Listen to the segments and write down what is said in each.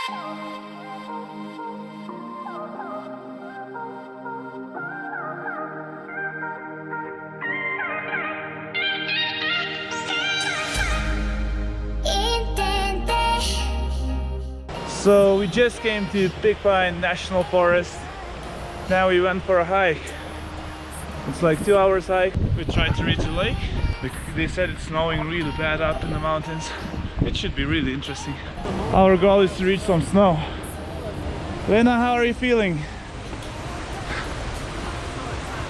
So we just came to Ep.5 National Forest. Now we went for a hike. It's like 2 hours hike. We tried to reach the lake. They said it's snowing really bad up in the mountains. It should be really interesting. Our goal is to reach some snow. Lena, how are you feeling?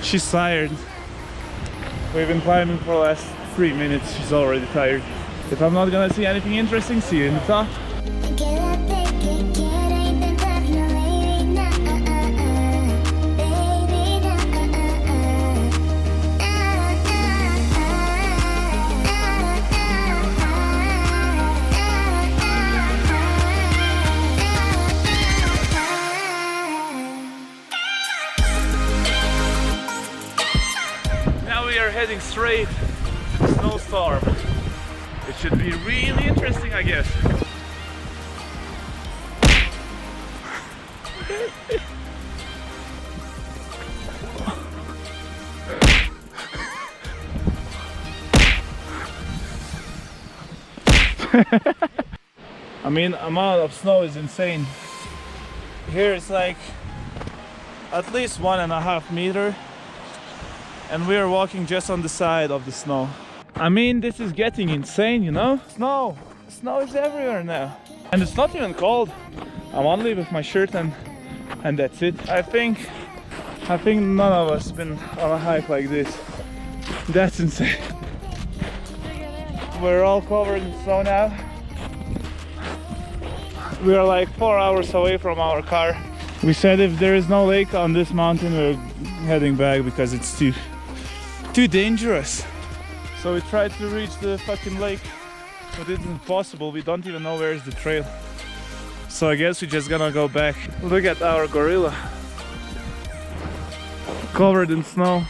She's tired. We've been climbing for the last 3 minutes. She's already tired. If I'm not gonna see anything interesting, see you in the top. We are heading straight to the Snowstorm. It should be really interesting, I guess. I mean, amount of snow is insane. Here it's like at least 1.5 meters. And we are walking just on the side of the snow. I mean, this is getting insane, you know? Snow is everywhere now. And it's not even cold. I'm only with my shirt and that's it. I think none of us been on a hike like this. That's insane. We're all covered in snow now. We are like 4 hours away from our car. We said if there is no lake on this mountain, we're heading back because it's too dangerous. So we tried to reach the fucking lake, but it's impossible. We don't even know where is the trail. So I guess we're just gonna go back. Look at our gorilla, covered in snow.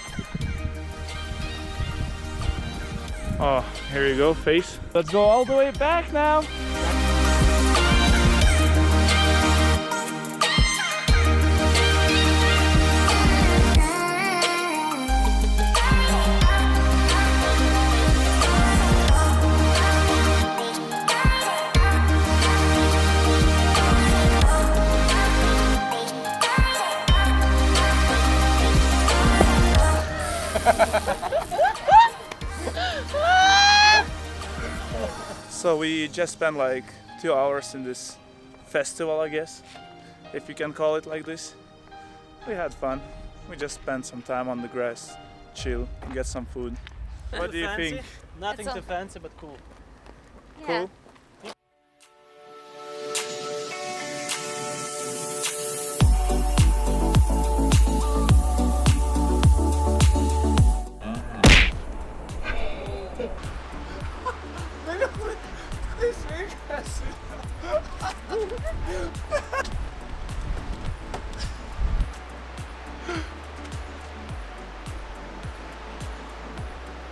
Oh, here you go, face. Let's go all the way back now. So we just spent like 2 hours in this festival, I guess, if you can call it like this. We had fun. We just spent some time on the grass, chill, get some food. What do you think? Nothing too fancy, but cool. Yeah. Cool?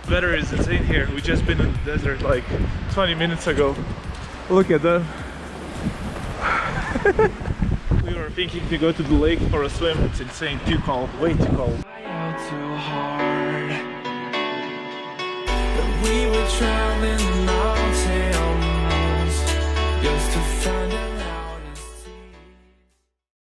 Weather is insane here. We just been in the desert like 20 minutes ago. Look at that. We were thinking to go to the lake for a swim. It's insane. Too cold. Way too cold. Too hard. We were traveling the mountains just to find out.